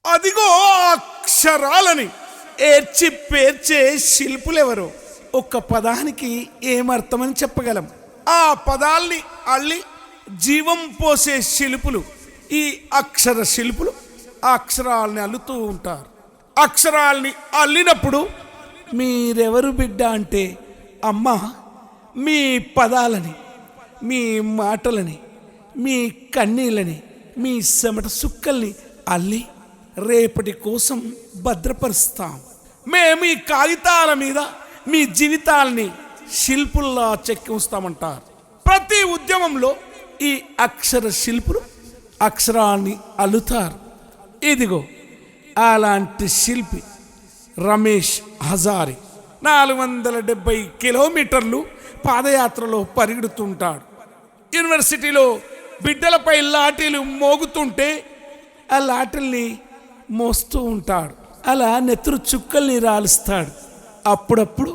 అదిగో అక్షరాలని ఏర్చి పేర్చే శిల్పులెవరో ఒక్క పదానికి ఏమర్థమని చెప్పగలం. ఆ పదాల్ని అల్లి జీవం పోసే శిల్పులు ఈ అక్షర శిల్పులు. ఆ అక్షరాల్ని అల్లుతూ ఉంటారు. అక్షరాల్ని అల్లినప్పుడు మీరెవరు బిడ్డ అంటే అమ్మ మీ పదాలని, మీ మాటలని, మీ కన్నీళ్ళని, మీ చెమట సుక్కల్ని అల్లి రేపటి కోసం భద్రపరుస్తాం. మేము ఈ కాగితాల మీద మీ జీవితాల్ని శిల్పుల్లా చెక్కి ఉంచుతామంటారు. ప్రతి ఉద్యమంలో ఈ అక్షర శిల్పులు అక్షరాన్ని అల్లుతారు. ఇదిగో అలాంటి శిల్పి రమేష్ హజారి 470 కిలోమీటర్లు పాదయాత్రలో పరిగెడుతుంటాడు. యూనివర్సిటీలో బిడ్డలపై లాఠీలు మోగుతుంటే ఆ లాఠీల్ని మోస్తూ ఉంటాడు. అలా నెత్తురు చుక్కల్ని రాలుస్తాడు. అప్పుడప్పుడు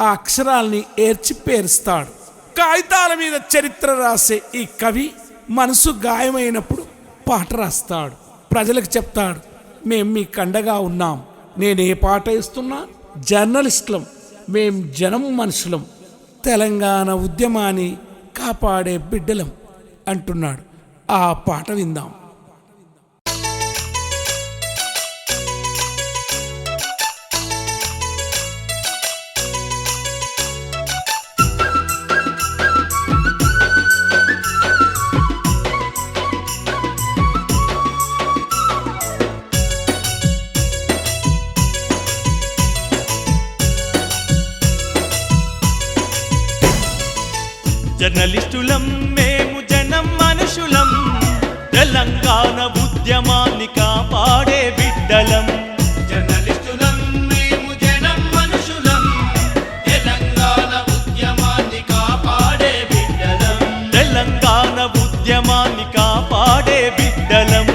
ఆ అక్షరాల్ని ఏర్చి పేరుస్తాడు. కాగితాల మీద చరిత్ర రాసే ఈ కవి మనసు గాయమైనప్పుడు పాట రాస్తాడు. ప్రజలకు చెప్తాడు, మేం మీ కండగా ఉన్నాం. నేనే పాట ఇస్తున్నా, జర్నలిస్టులం, మేం జనం మనుషులం, తెలంగాణ ఉద్యమాన్ని కాపాడే బిడ్డలం అంటున్నాడు. ఆ పాట విందాం. జర్నలిస్టులం మేము జనం మనుషులం, తెలంగాణ ఉద్యమాన్ని కాపాడే బిడ్డలం. జర్నలిస్టులం మేము జనం మనుషులం, తెలంగాణ ఉద్యమాన్ని కాపాడే బిడ్డలం. తెలంగాణ ఉద్యమాన్ని కాపాడే బిడ్డలం.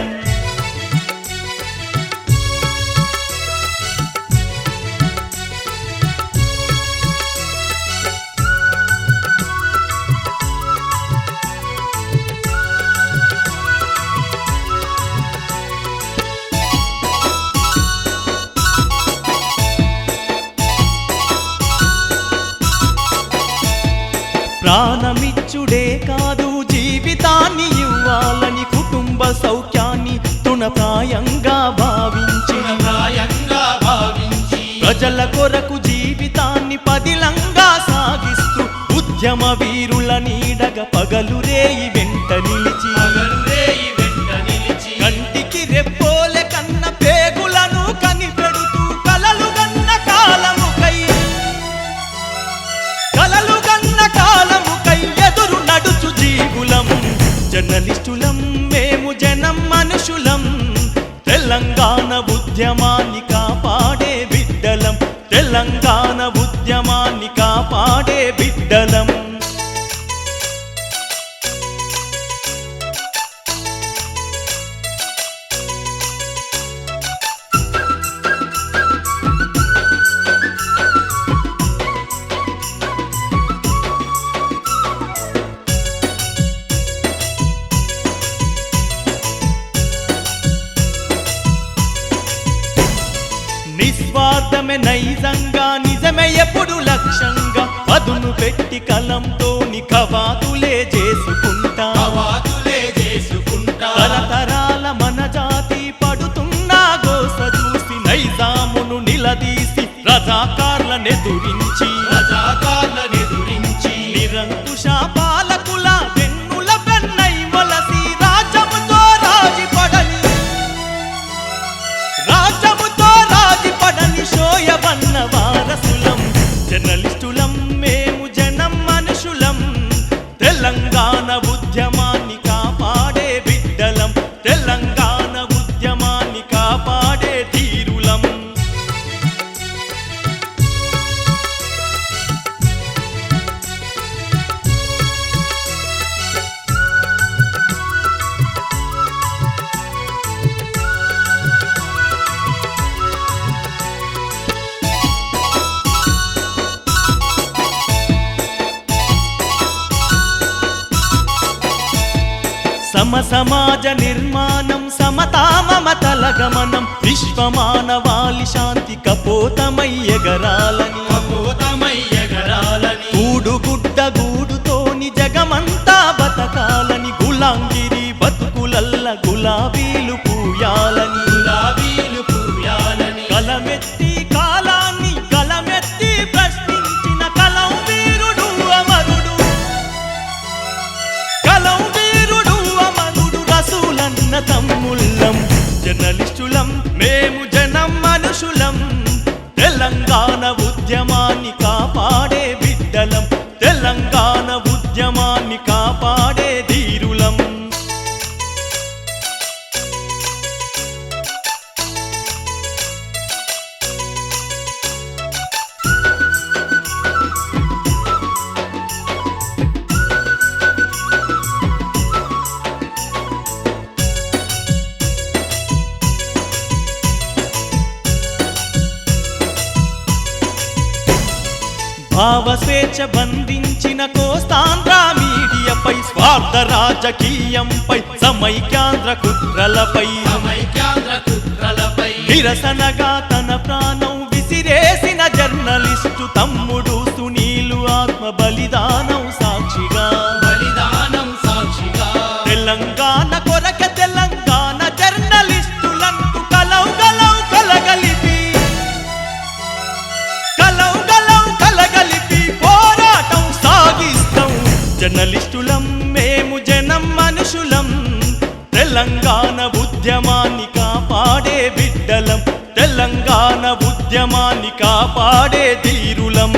ప్రాణమిచ్చుడే కాదు జీవితాన్ని ఇవ్వాలని కుటుంబ సౌఖ్యాన్ని తృణప్రాయంగా భావించి ప్రజల కొరకు జీవితాన్ని పదిలంగా సాగిస్తూ ఉద్యమ వీరుల నీడగా పగలు రేయి వెంట నిలిచి కంటికి రెప్పోలే కన్న పేగులను కనిపెడుతూ కలలు గన్న కాలముకై ఎదురు నడుచు జీవులం. జర్నలిస్టులం మేము జనం మనుషులం, తెలంగాణ ఉద్యమాన్ని కాపాడే బిడ్డలం. తెలంగాణ ఉద్యమాన్ని కాపాడే బిడ్డలం. నిస్వార్థమే నైజంగా, నిజమే ఎప్పుడు లక్ష్యంగా, పదును పెట్టి కలంతోని కవాతులే చేసుకుంటా. తరతరాల మన జాతి పడుతున్న గోస చూసి నైజామును నిలదీసి రజాకార్లనెదురించి నిరంకుశ పాలకుల వెన్నుల వెన్నై మొలసి రాజ్యముతో రాజిపడని శోయవన్న వారసులం. జర్నలిస్టులం మేము జనం మనుషులం, తెలంగాణ ఉద్యమాన్ని కాపాడే బిడ్డలం. తెలంగాణ ఉద్యమాన్ని కాపాడే ధీరులం. సమాజ నిర్మాణం, సమతా మమతల గమనం, విశ్వమానవాళి శాంతి కపోతమై ఎగరాలని కపోతమై ఎగరాలని గూడుగుడ్డ గూడుతోని జగమంతా బతకాలని గులాంగిరి బతుకులల్ల గులాబీలు పూయాలని గులాబీలు పూయాలని కలమెత్తి కాలాన్ని కలమెత్తి ప్రశ్నించిన కలం వీరుడు అమరుడు కలం వీరుడు అమరుడు రసూలన్న తమ్ముళ్ళం జర్నలిస్టులం మేము జనం మనుషులం తెలంగాణ ఉద్యమాన్ని కాపాడే బిడ్డలం తెలంగాణ ఉద్యమాన్ని కాపాడే ధీరులం భావ స్వేచ్ఛ బంధించిన కోస్తాంధ్ర మీడియాపై స్వార్థ రాజకీయంపై సమైక్యాంధ్ర కుట్రలపై సమైక్యాంధ్ర కుట్రలపై నిరసనగా తన ప్రాణం విసిరేసిన జర్నలిస్టు తమ్ముడు సునీలు ఆత్మ బలిదానం సాక్షిగా బలిదానం సాక్షిగా తెలంగాణ కొరక తెలంగాణ జర్నలిస్టులంటూ కలవు కలవు కలగలిపి కలవు కలవు కలగలిపి పోరాటం సాగిస్తాం జర్నలిస్టులం మేము జనం మనుషులం తెలంగాణ ఉద్యమాన్ని కాపాడే బిడ్డలం తెలంగాణ ఉద్యమాన్ని కాపాడే ధీరులం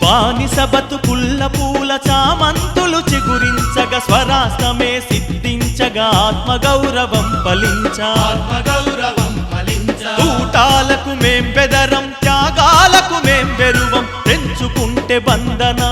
బానిస బతుకుల్ల పూల చామంతులు చిగురించగా స్వరాష్ట్రమే సిద్ధించగా ఆత్మగౌరవం ఫలించా ఆత్మగౌరవం ఫలించ తూటాలకు మేం బెదరం త్యాగాలకు మేం బెరువం తెంచుకుంటే బంధనా